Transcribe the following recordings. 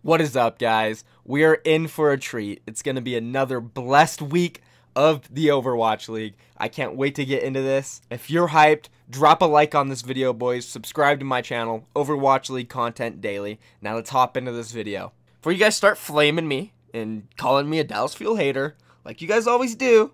What is up, guys? We are in for a treat. It's going to be another blessed week of the Overwatch League. I can't wait to get into this. If you're hyped, drop a like on this video, boys. Subscribe to my channel, Overwatch League content daily. Now let's hop into this video. Before you guys start flaming me and calling me a Dallas Fuel hater, like you guys always do,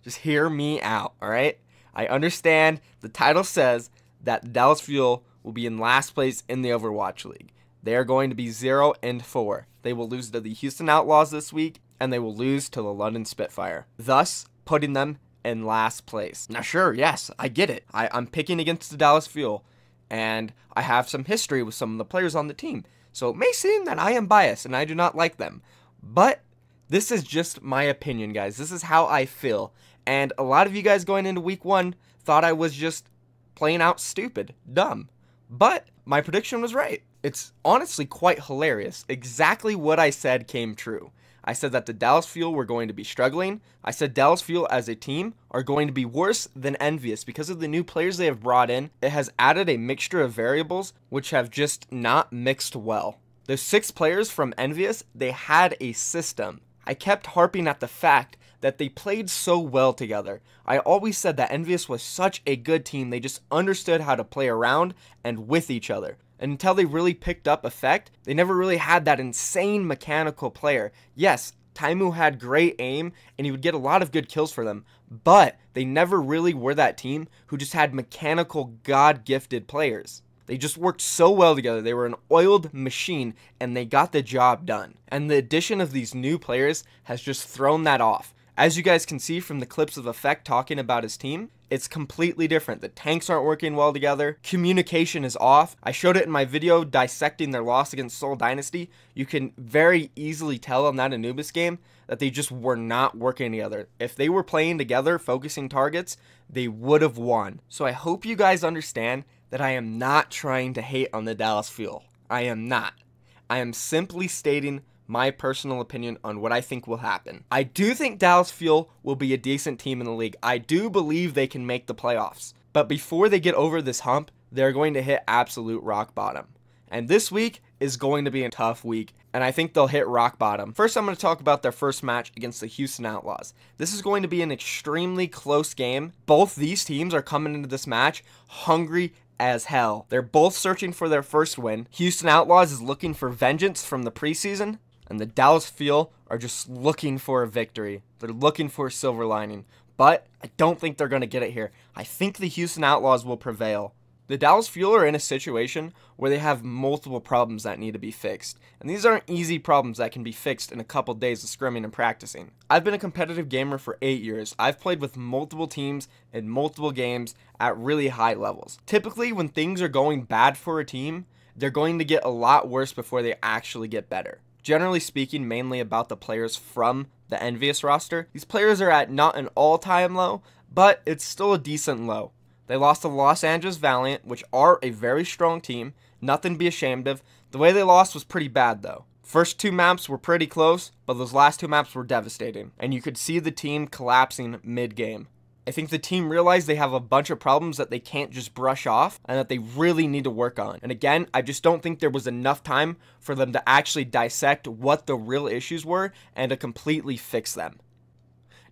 just hear me out, alright? I understand the title says that Dallas Fuel will be in last place in the Overwatch League. They are going to be 0-4. They will lose to the Houston Outlaws this week, and they will lose to the London Spitfire, thus putting them in last place. Now, sure, yes, I get it. I'm picking against the Dallas Fuel, and I have some history with some of the players on the team, so it may seem that I am biased and I do not like them, but this is just my opinion, guys. This is how I feel, and a lot of you guys going into week 1 thought I was just plain out stupid, dumb, but my prediction was right. It's honestly quite hilarious. Exactly what I said came true. I said that the Dallas Fuel were going to be struggling. I said Dallas Fuel as a team are going to be worse than Envious because of the new players they have brought in. It has added a mixture of variables which have just not mixed well. The 6 players from Envious, they had a system. I kept harping at the fact that they played so well together. I always said that Envious was such a good team. They just understood how to play around and with each other. And until they really picked up effect, they never really had that insane mechanical player. Yes, Taimou had great aim, and he would get a lot of good kills for them, but they never really were that team who just had mechanical, God-gifted players. They just worked so well together. They were an oiled machine, and they got the job done. And the addition of these new players has just thrown that off. As you guys can see from the clips of Effect talking about his team, it's completely different. The tanks aren't working well together. Communication is off. I showed it in my video dissecting their loss against Seoul Dynasty. You can very easily tell on that Anubis game that they just were not working together. If they were playing together, focusing targets, they would have won. So I hope you guys understand that I am not trying to hate on the Dallas Fuel. I am not. I am simply stating my personal opinion on what I think will happen. I do think Dallas Fuel will be a decent team in the league. I do believe they can make the playoffs. But before they get over this hump, they're going to hit absolute rock bottom. And this week is going to be a tough week, and I think they'll hit rock bottom. First, I'm going to talk about their first match against the Houston Outlaws. This is going to be an extremely close game. Both these teams are coming into this match hungry as hell. They're both searching for their first win. Houston Outlaws is looking for vengeance from the preseason, and the Dallas Fuel are just looking for a victory. They're looking for a silver lining. But I don't think they're going to get it here. I think the Houston Outlaws will prevail. The Dallas Fuel are in a situation where they have multiple problems that need to be fixed. And these aren't easy problems that can be fixed in a couple days of scrimming and practicing. I've been a competitive gamer for 8 years. I've played with multiple teams in multiple games at really high levels. Typically, when things are going bad for a team, they're going to get a lot worse before they actually get better. Generally speaking, mainly about the players from the Envious roster. These players are at not an all-time low, but it's still a decent low. They lost to Los Angeles Valiant, which are a very strong team, nothing to be ashamed of. The way they lost was pretty bad though. First 2 maps were pretty close, but those last 2 maps were devastating, and you could see the team collapsing mid-game. I think the team realized they have a bunch of problems that they can't just brush off and that they really need to work on. And again, I just don't think there was enough time for them to actually dissect what the real issues were and to completely fix them.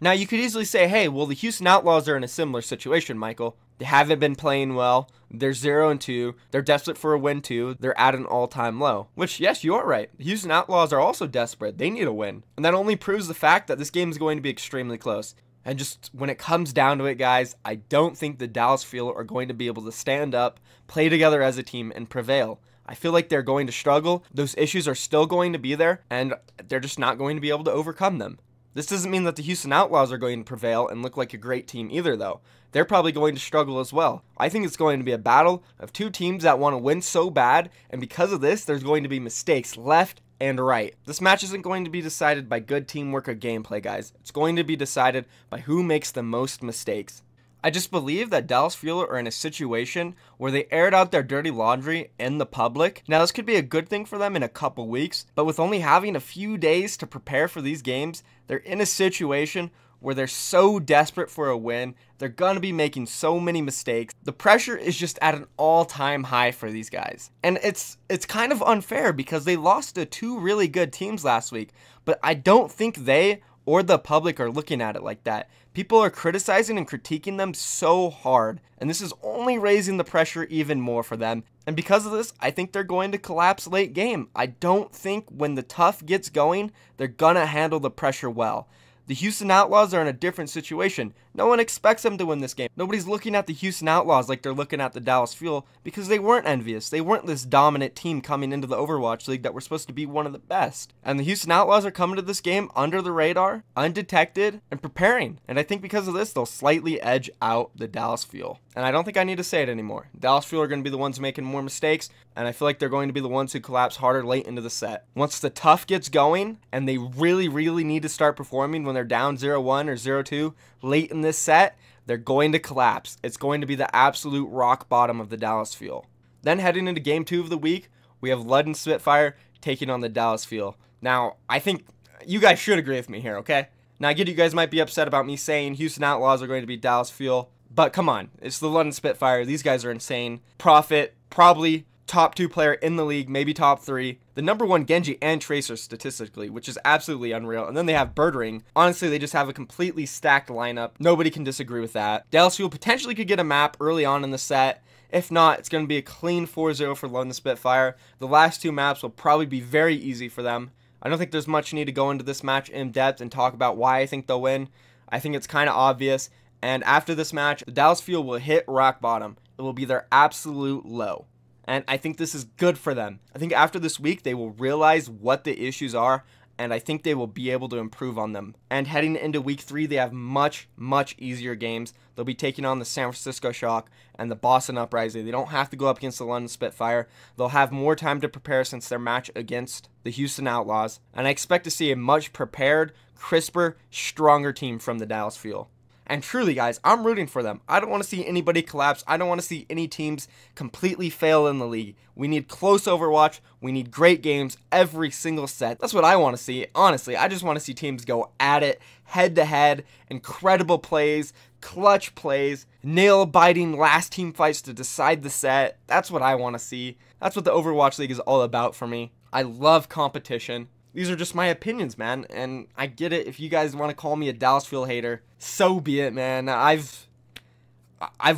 Now, you could easily say, hey, well, the Houston Outlaws are in a similar situation, Michael. They haven't been playing well. They're 0-2. They're desperate for a win, too. They're at an all-time low. Which, yes, you are right. The Houston Outlaws are also desperate. They need a win. And that only proves the fact that this game is going to be extremely close. And just when it comes down to it, guys, I don't think the Dallas Fuel are going to be able to stand up, play together as a team, and prevail. I feel like they're going to struggle. Those issues are still going to be there, and they're just not going to be able to overcome them. This doesn't mean that the Houston Outlaws are going to prevail and look like a great team either, though. They're probably going to struggle as well. I think it's going to be a battle of 2 teams that want to win so bad, and because of this, there's going to be mistakes left and right. This match isn't going to be decided by good teamwork or gameplay, guys. It's going to be decided by who makes the most mistakes. I just believe that Dallas Fuel are in a situation where they aired out their dirty laundry in the public. Now, this could be a good thing for them in a couple weeks, but with only having a few days to prepare for these games, they're in a situation where they're so desperate for a win. They're going to be making so many mistakes. The pressure is just at an all-time high for these guys. And it's kind of unfair because they lost to two really good teams last week. But I don't think they or the public are looking at it like that. People are criticizing and critiquing them so hard, and this is only raising the pressure even more for them. And because of this, I think they're going to collapse late game. I don't think when the tough gets going, they're gonna handle the pressure well. The Houston Outlaws are in a different situation. No one expects them to win this game. Nobody's looking at the Houston Outlaws like they're looking at the Dallas Fuel because they weren't envious. They weren't this dominant team coming into the Overwatch League that were supposed to be one of the best. And the Houston Outlaws are coming to this game under the radar, undetected, and preparing. And I think because of this, they'll slightly edge out the Dallas Fuel. And I don't think I need to say it anymore. Dallas Fuel are going to be the ones making more mistakes, and I feel like they're going to be the ones who collapse harder late into the set. Once the tough gets going, and they really, really need to start performing when they're down 0-1 or 0-2 late in this set, they're going to collapse. It's going to be the absolute rock bottom of the Dallas Fuel. Then heading into game 2 of the week, we have London Spitfire taking on the Dallas Fuel. Now, I think you guys should agree with me here, okay? Now, I get you guys might be upset about me saying Houston Outlaws are going to be Dallas Fuel, but come on, it's the London Spitfire. These guys are insane. Profit, probably top 2 player in the league, maybe top 3. The number 1 Genji and Tracer statistically, which is absolutely unreal. And then they have Birdring. Honestly, they just have a completely stacked lineup. Nobody can disagree with that. Dallas Fuel potentially could get a map early on in the set. If not, it's going to be a clean 4-0 for London Spitfire. The last 2 maps will probably be very easy for them. I don't think there's much need to go into this match in depth and talk about why I think they'll win. I think it's kind of obvious. And after this match, the Dallas Fuel will hit rock bottom. It will be their absolute low. And I think this is good for them. I think after this week, they will realize what the issues are, and I think they will be able to improve on them. And heading into week 3, they have much, much easier games. They'll be taking on the San Francisco Shock and the Boston Uprising. They don't have to go up against the London Spitfire. They'll have more time to prepare since their match against the Houston Outlaws. And I expect to see a much prepared, crisper, stronger team from the Dallas Fuel. And truly, guys, I'm rooting for them. I don't want to see anybody collapse. I don't want to see any teams completely fail in the league. We need close Overwatch. We need great games every single set. That's what I want to see. Honestly, I just want to see teams go at it, head-to-head, incredible plays, clutch plays, nail-biting last team fights to decide the set. That's what I want to see. That's what the Overwatch League is all about for me. I love competition. These are just my opinions, man, and I get it. If you guys want to call me a Dallas Fuel hater, so be it, man. I've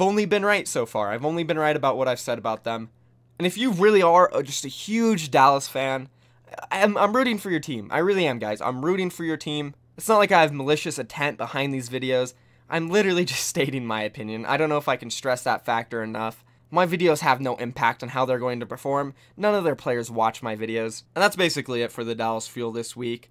only been right so far. I've only been right about what I've said about them. And if you really are just a huge Dallas fan, I'm rooting for your team. I really am, guys. I'm rooting for your team. It's not like I have malicious intent behind these videos. I'm literally just stating my opinion. I don't know if I can stress that factor enough. My videos have no impact on how they're going to perform. None of their players watch my videos. And that's basically it for the Dallas Fuel this week.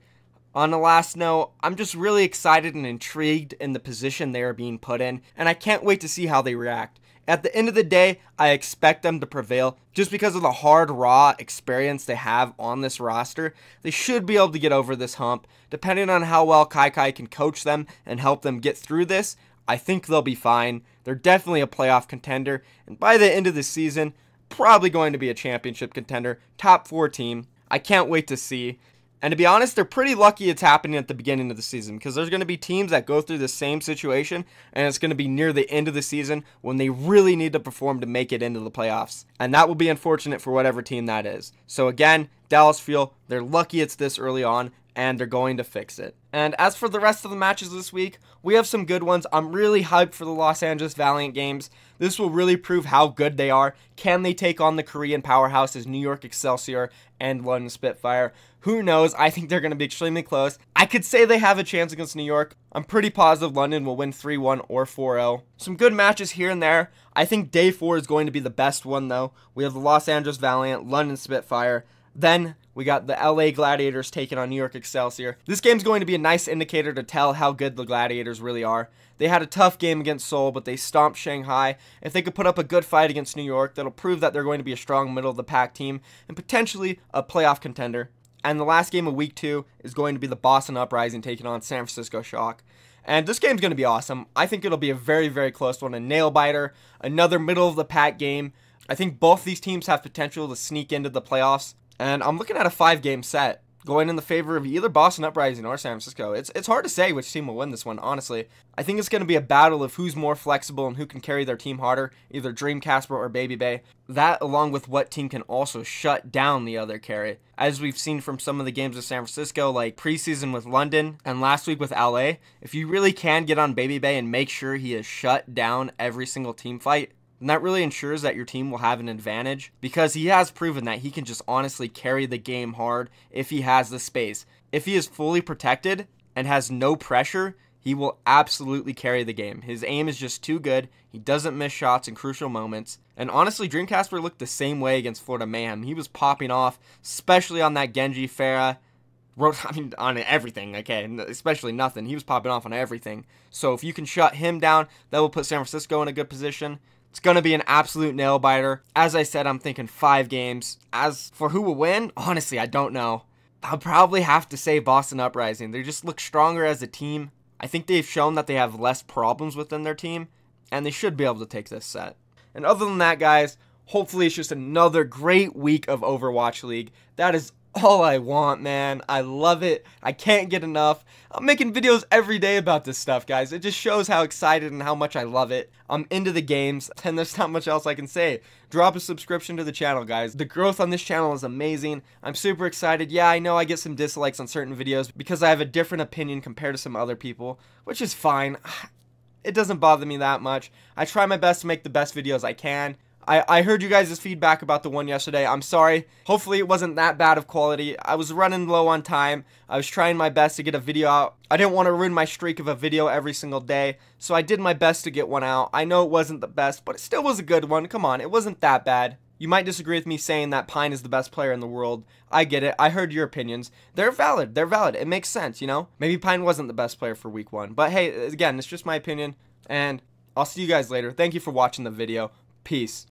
On the last note, I'm just really excited and intrigued in the position they are being put in, and I can't wait to see how they react. At the end of the day, I expect them to prevail just because of the hard, raw experience they have on this roster. They should be able to get over this hump. Depending on how well Kai can coach them and help them get through this, I think they'll be fine. They're definitely a playoff contender, and by the end of the season, probably going to be a championship contender, top 4 team. I can't wait to see. And to be honest, they're pretty lucky it's happening at the beginning of the season because there's going to be teams that go through the same situation, and it's going to be near the end of the season when they really need to perform to make it into the playoffs. And that will be unfortunate for whatever team that is. So again, Dallas Fuel, they're lucky it's this early on, and they're going to fix it. And as for the rest of the matches this week, we have some good ones. I'm really hyped for the Los Angeles Valiant games. This will really prove how good they are. Can they take on the Korean powerhouses New York Excelsior and London Spitfire? Who knows? I think they're going to be extremely close. I could say they have a chance against New York. I'm pretty positive London will win 3-1 or 4-0. Some good matches here and there. I think day 4 is going to be the best one, though. We have the Los Angeles Valiant, London Spitfire. Then we got the LA Gladiators taking on New York Excelsior. This game's going to be a nice indicator to tell how good the Gladiators really are. They had a tough game against Seoul, but they stomped Shanghai. If they could put up a good fight against New York, that'll prove that they're going to be a strong middle-of-the-pack team and potentially a playoff contender. And the last game of week 2 is going to be the Boston Uprising taking on San Francisco Shock. And this game's going to be awesome. I think it'll be a very, very close one. A nail-biter, another middle-of-the-pack game. I think both these teams have potential to sneak into the playoffs. And I'm looking at a 5-game set. going in the favor of either Boston Uprising or San Francisco. It's hard to say which team will win this one, honestly. I think it's going to be a battle of who's more flexible and who can carry their team harder, either Dream Casper or Baby Bay. That, along with what team can also shut down the other carry. As we've seen from some of the games of San Francisco, like preseason with London and last week with LA, if you really can get on Baby Bay and make sure he is shut down every single team fight, and that really ensures that your team will have an advantage, because he has proven that he can just honestly carry the game hard if he has the space. If he is fully protected and has no pressure, he will absolutely carry the game. His aim is just too good. He doesn't miss shots in crucial moments. And honestly, Dreamcasper looked the same way against Florida Mayhem. He was popping off, especially on that Genji Pharah. On everything, okay, especially nothing. He was popping off on everything. So if you can shut him down, that will put San Francisco in a good position. It's going to be an absolute nail-biter. As I said, I'm thinking 5 games. As for who will win, honestly, I don't know. I'll probably have to say Boston Uprising. They just look stronger as a team. I think they've shown that they have less problems within their team, and they should be able to take this set. And other than that, guys, hopefully it's just another great week of Overwatch League. That is all I want, man. I love it. I can't get enough. I'm making videos every day about this stuff, guys. It just shows how excited and how much I love it. I'm into the games, and there's not much else I can say. Drop a subscription to the channel, guys. The growth on this channel is amazing. I'm super excited. Yeah, I know I get some dislikes on certain videos because I have a different opinion compared to some other people, which is fine. It doesn't bother me that much. I try my best to make the best videos I can. I heard you guys' feedback about the one yesterday. I'm sorry. Hopefully it wasn't that bad of quality. I was running low on time. I was trying my best to get a video out. I didn't want to ruin my streak of a video every single day, so I did my best to get one out. I know it wasn't the best, but it still was a good one. Come on, it wasn't that bad. You might disagree with me saying that Pine is the best player in the world. I get it. I heard your opinions. They're valid. They're valid. It makes sense, you know? Maybe Pine wasn't the best player for week 1. But hey, again, it's just my opinion, and I'll see you guys later. Thank you for watching the video. Peace.